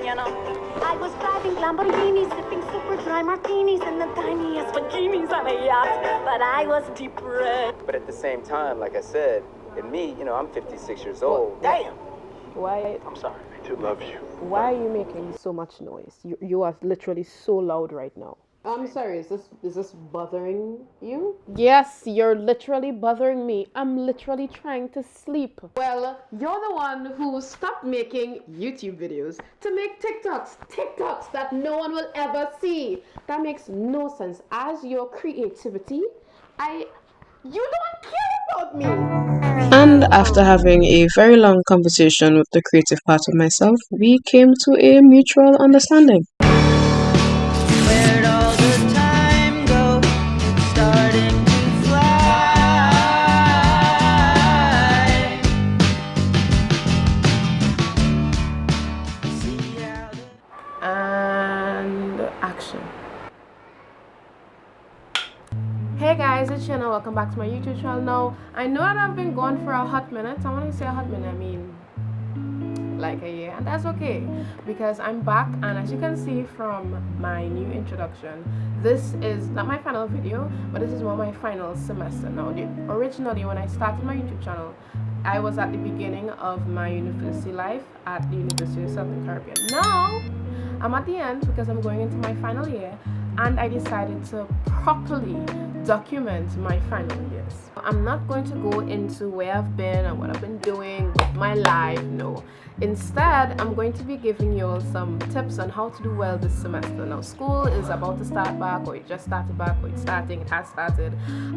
you know. I was driving Lamborghinis, sipping super dry martinis, and the tiniest bikinis on a yacht, but I was depressed. But at the same time, like I said, in me, you know, I'm 56 years old. Damn! Why? I'm sorry. I do love you. Why are you making so much noise? You are literally so loud right now. I'm sorry, is this bothering you? Yes, you're literally bothering me. I'm literally trying to sleep. Well, you're the one who stopped making YouTube videos to make TikToks that no one will ever see. That makes no sense. As your creativity, you don't care about me. And after having a very long conversation with the creative part of myself, we came to a mutual understanding. Where'd all the time go? It's starting to fly. See how And action. Hey guys, it's Shanna. Welcome back to my YouTube channel. Now, I know that I've been gone for a hot minute. I want to say a hot minute, I mean like a year, and that's okay because I'm back. And as you can see from my new introduction, this is not my final video, but this is one of my final semester. Now, originally when I started my YouTube channel, I was at the beginning of my university life at the University of Southern Caribbean. Now I'm at the end because I'm going into my final year, and I decided to properly document my final years. I'm not going to go into where I've been and what I've been doing with my life, no. Instead, I'm going to be giving you all some tips on how to do well this semester. Now, school is about to start back, or it just started back, or it's starting, it has started.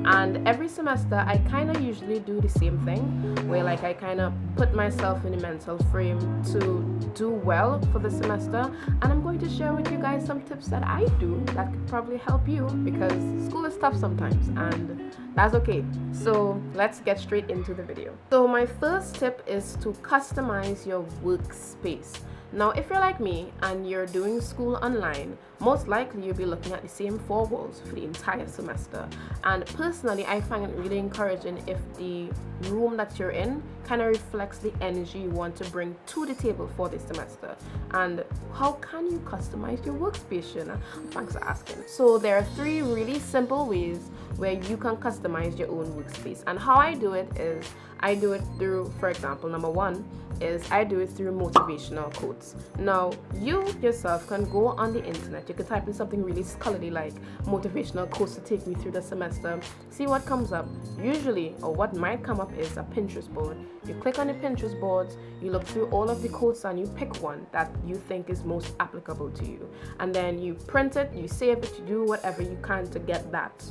And every semester, I kind of usually do the same thing, where like I kind of put myself in a mental frame to do well for the semester. And I'm going to share with you guys some tips that I do that could probably help you, because school is tough sometimes, and that's okay. So let's get straight into the video. So my first tip is to customize your workspace. Now, if you're like me and you're doing school online, most likely you'll be looking at the same four walls for the entire semester. And personally, I find it really encouraging if the room that you're in kind of reflects the energy you want to bring to the table for this semester. And how can you customize your workspace, Shana? Thanks for asking. So there are three really simple ways where you can customize your own workspace. And how I do it is I do it through, for example, number one is I do it through motivational quotes. Now, you yourself can go on the internet. You can type in something really scholarly like motivational quotes to take me through the semester. See what comes up. Usually, or what might come up, is a Pinterest board. You click on the Pinterest boards, you look through all of the quotes, and you pick one that you think is most applicable to you. And then you print it, you save it, you do whatever you can to get that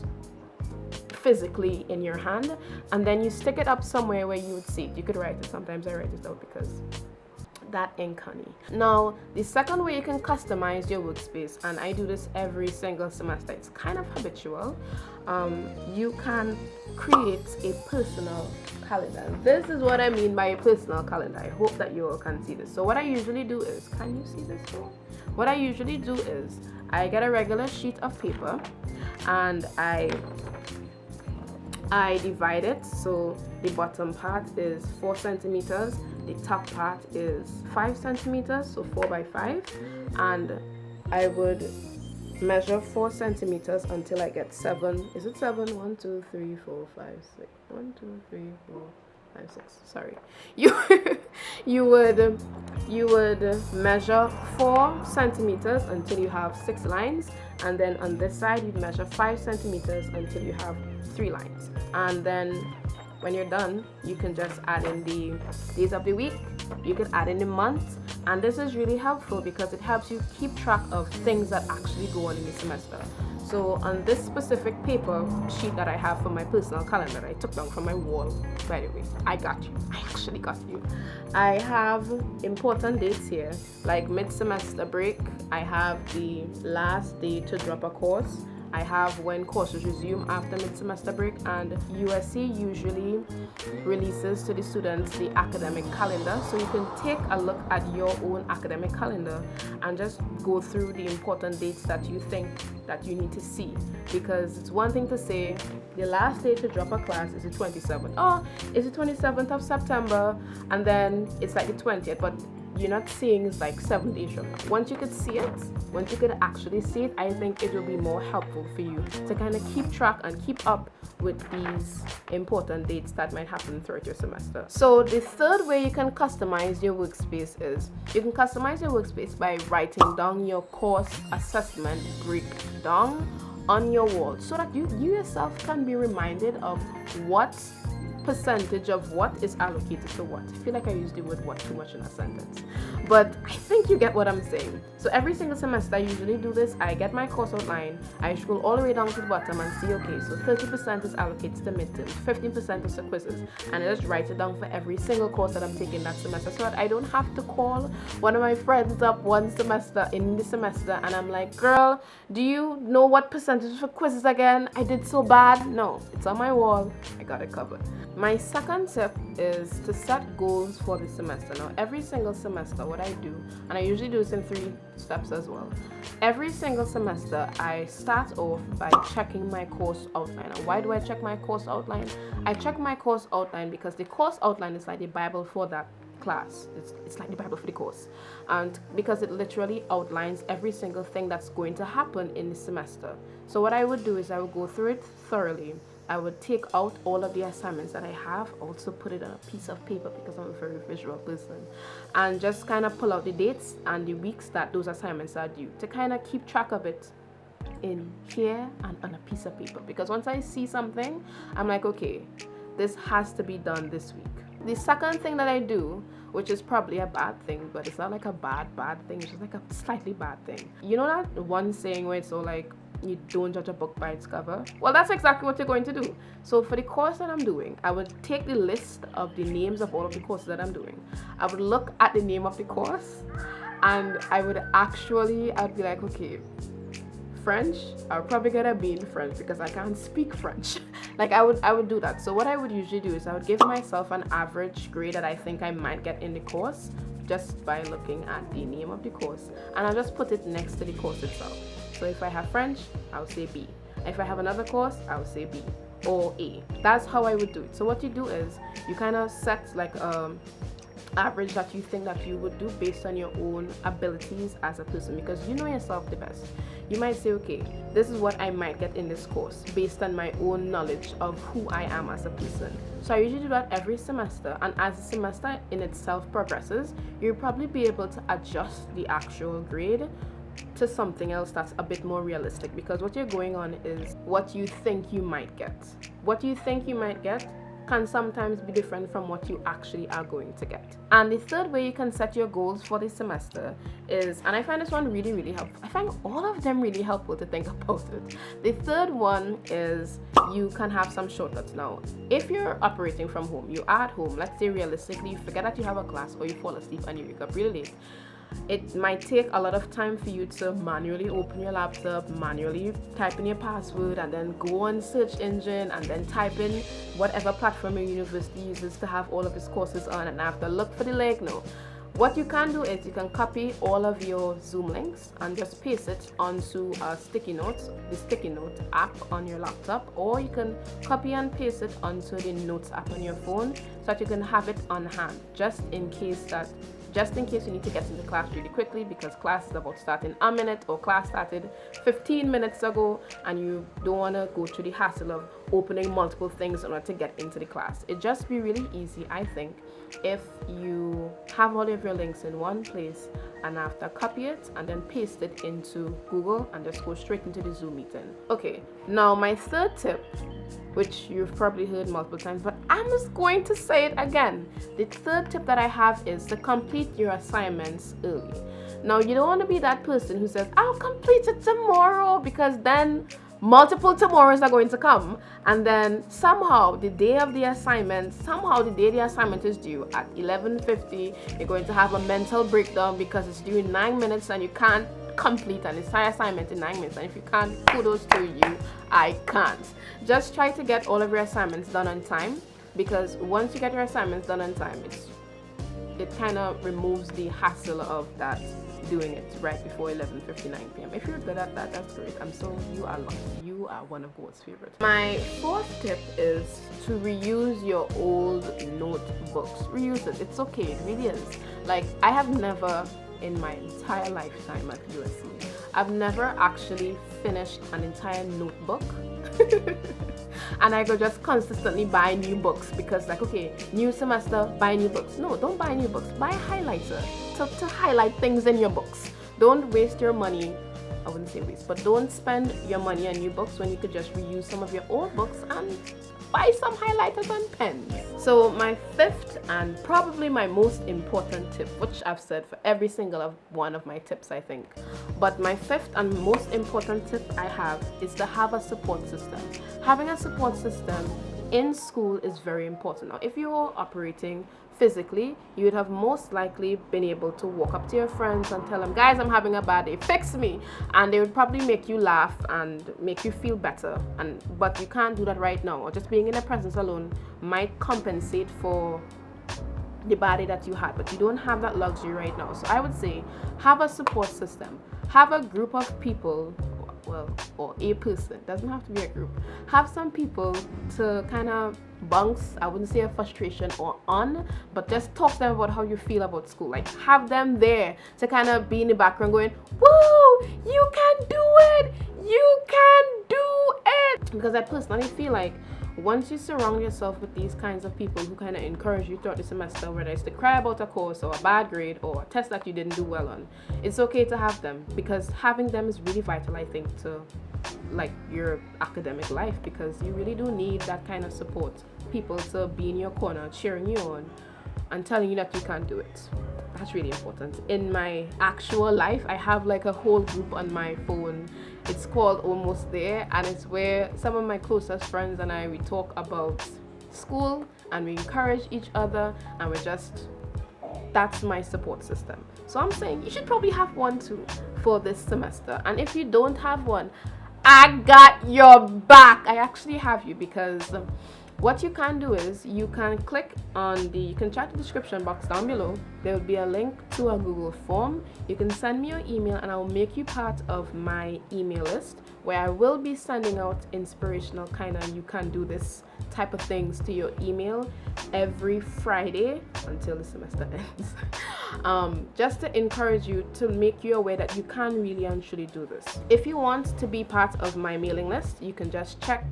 physically in your hand, and then you stick it up somewhere where you would see it. You could write it. Sometimes I write it out because that ink, honey. Now, the second way you can customize your workspace, and I do this every single semester, it's kind of habitual. You can create a personal calendar. This is what I mean by a personal calendar. I hope that you all can see this. So what I usually do is, can you see this here? What I usually do is I get a regular sheet of paper and I divide it. So the bottom part is 4 centimeters, the top part is 5 centimeters, so 4 by 5, and I would measure 4 centimeters until I get 7. Is it 7? 1, 2, 3, 4, 5, 6. 1, 2, 3, 4, 5, 6. Sorry. You would measure 4 centimeters until you have 6 lines, and then on this side you'd measure 5 centimeters until you have 3 lines. And then when you're done, you can just add in the days of the week, you can add in the month, and this is really helpful because it helps you keep track of things that actually go on in the semester. So on this specific paper sheet that I have for my personal calendar, I took down from my wall, by the way, I got you, I actually got you. I have important dates here, like mid-semester break, I have the last day to drop a course, I have when courses resume after mid-semester break, and USC usually releases to the students the academic calendar, so you can take a look at your own academic calendar and just go through the important dates that you think that you need to see, because it's one thing to say the last day to drop a class is the 27th. Oh, it's the 27th of September, and then it's like the 20th, but you're not saying is like 7 days from now. Once you could see it, once you could actually see it, I think it will be more helpful for you to kind of keep track and keep up with these important dates that might happen throughout your semester. So the third way you can customize your workspace is you can customize your workspace by writing down your course assessment breakdown on your wall so that you yourself can be reminded of what percentage of what is allocated to what. I feel like I use the word what too much in a sentence, but I think you get what I'm saying. So every single semester I usually do this. I get my course outline, I scroll all the way down to the bottom and see, okay, so 30% is allocated to midterms, 15% is to quizzes, and I just write it down for every single course that I'm taking that semester so that I don't have to call one of my friends up one semester in the semester and I'm like, girl, do you know what percentage for quizzes again? I did so bad. No, it's on my wall. I got it covered. My second tip is to set goals for the semester. Now, every single semester, what I do, and I usually do this in 3 steps as well. Every single semester, I start off by checking my course outline. And why do I check my course outline? I check my course outline because the course outline is like the Bible for that class. It's like the Bible for the course, and because it literally outlines every single thing that's going to happen in the semester. So what I would do is I would go through it thoroughly. I would take out all of the assignments that I have, also put it on a piece of paper because I'm a very visual person, and just kind of pull out the dates and the weeks that those assignments are due to kind of keep track of it in here and on a piece of paper, because once I see something, I'm like, okay, this has to be done this week. The second thing that I do, which is probably a bad thing, but it's not like a bad thing, it's just like a slightly bad thing. You know that one saying where it's all like, you don't judge a book by its cover? Well, that's exactly what you're going to do. So for the course that I'm doing, I would take the list of the names of all of the courses that I'm doing. I would look at the name of the course and I would be like, okay, French, I'll probably get a B in French because I can't speak French. Like I would do that. So what I would usually do is I would give myself an average grade that I think I might get in the course just by looking at the name of the course, and I'll just put it next to the course itself. So if I have French, I'll say B. If I have another course, I'll say B or A. That's how I would do it. So what you do is you kind of set like average that you think that you would do based on your own abilities as a person, because you know yourself the best. You might say, okay, this is what I might get in this course based on my own knowledge of who I am as a person. So I usually do that every semester, and as the semester in itself progresses, you'll probably be able to adjust the actual grade to something else that's a bit more realistic, because what you're going on is what you think you might get. What you think you might get can sometimes be different from what you actually are going to get. And the third way you can set your goals for this semester is, and I find this one really, really helpful. I find all of them really helpful to think about it. The third one is you can have some shortcuts. Now, if you're operating from home, you're at home, let's say realistically, you forget that you have a class or you fall asleep and you wake up really late. It might take a lot of time for you to manually open your laptop, manually type in your password, and then go on search engine and then type in whatever platform your university uses to have all of its courses on, and I have to look for the link. No. What you can do is you can copy all of your Zoom links and just paste it onto a sticky note, the sticky note app on your laptop, or you can copy and paste it onto the notes app on your phone so that you can have it on hand just in case you need to get into class really quickly, because class is about to start in a minute, or class started 15 minutes ago and you don't want to go through the hassle of opening multiple things in order to get into the class. It'd just be really easy, I think, if you have all of your links in one place and after copy it and then paste it into Google and just go straight into the Zoom meeting. Okay, now my third tip, which you've probably heard multiple times, but I'm just going to say it again. The third tip that I have is to complete your assignments early. Now, you don't want to be that person who says, I'll complete it tomorrow, because then multiple tomorrows are going to come, and then somehow the day the assignment is due at 11:50, you're going to have a mental breakdown because it's due in 9 minutes and you can't complete an entire assignment in 9 minutes. And if you can't, kudos to you. I can't. Just try to get all of your assignments done on time, because once you get your assignments done on time, it kind of removes the hassle of that doing it right before 11:59 p.m. If you're good at that, that's great. You are lucky. You are one of God's favorites. My fourth tip is to reuse your old notebooks. Reuse it. It's okay. It really is. Like, I have never in my entire lifetime at USC, I've never actually finished an entire notebook. And I could just consistently buy new books because, like, okay, new semester, buy new books. No, don't buy new books. Buy a highlighter to highlight things in your books. Don't waste your money. I wouldn't say waste, but don't spend your money on new books when you could just reuse some of your old books and buy some highlighters and pens. So my fifth and probably my most important tip, which I've said for every single one of my tips, I think, but my fifth and most important tip I have is to have a support system. Having a support system in school is very important. Now, if you're operating physically, you would have most likely been able to walk up to your friends and tell them, guys, I'm having a bad day, fix me, and they would probably make you laugh and make you feel better. But you can't do that right now, or just being in their presence alone might compensate for the bad day that you had, but you don't have that luxury right now. So I would say have a support system, have a group of people, or a person, doesn't have to be a group, have some people to kind of bounce, I wouldn't say a frustration or on, but just talk to them about how you feel about school. Like, have them there to kind of be in the background going, woo, you can do it, you can do it. Because I personally feel like once you surround yourself with these kinds of people who kind of encourage you throughout the semester, whether it's to cry about a course or a bad grade or a test that you didn't do well on, it's okay to have them, because having them is really vital, I think, to like your academic life, because you really do need that kind of support. People to be in your corner, cheering you on and telling you that you can do it. That's really important. In my actual life, I have like a whole group on my phone. It's called Almost There, and it's where some of my closest friends and I, we talk about school and we encourage each other, and that's my support system. So I'm saying you should probably have one too for this semester. And if you don't have one, I got your back. I actually have you, because what you can do is you can click on you can check the description box down below. There will be a link to a Google form. You can send me your email and I'll make you part of my email list, where I will be sending out inspirational kind of you can do this type of things to your email every Friday until the semester ends. Just to encourage you, to make you aware that you can really and truly do this. If you want to be part of my mailing list, you can just check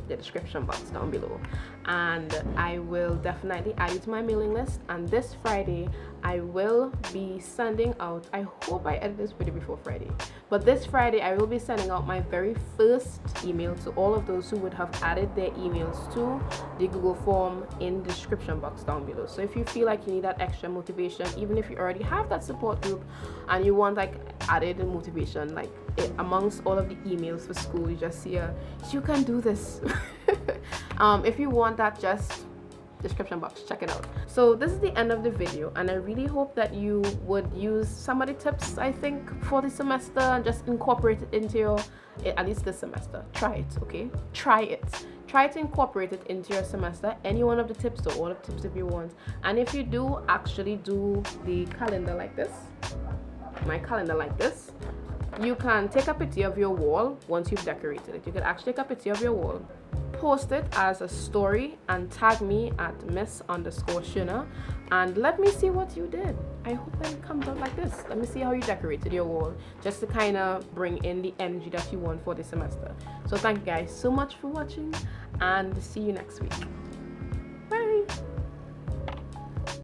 the description box down below and I will definitely add you to my mailing list. And this Friday I will be sending out, I hope I edit this video before Friday, but this Friday I will be sending out my very first email to all of those who would have added their emails to the Google form in the description box down below. So if you feel like you need that extra motivation, even if you already have that support group and you want like added motivation, like amongst all of the emails for school, you just see you can do this. If you want that, just description box, check it out. So this is the end of the video, and I really hope that you would use some of the tips I think for the semester and just incorporate it into your, at least this semester. Try it, okay? Try to incorporate it into your semester, any one of the tips or all of the tips if you want. And if you do actually do the calendar like this, my calendar like this, you can take a picture of your wall once you've decorated it. You can actually take a picture of your wall, post it as a story and tag me at miss_Shuna and let me see what you did. I hope that it comes out like this. Let me see how you decorated your wall, just to kind of bring in the energy that you want for the semester. So thank you guys so much for watching, and see you next week.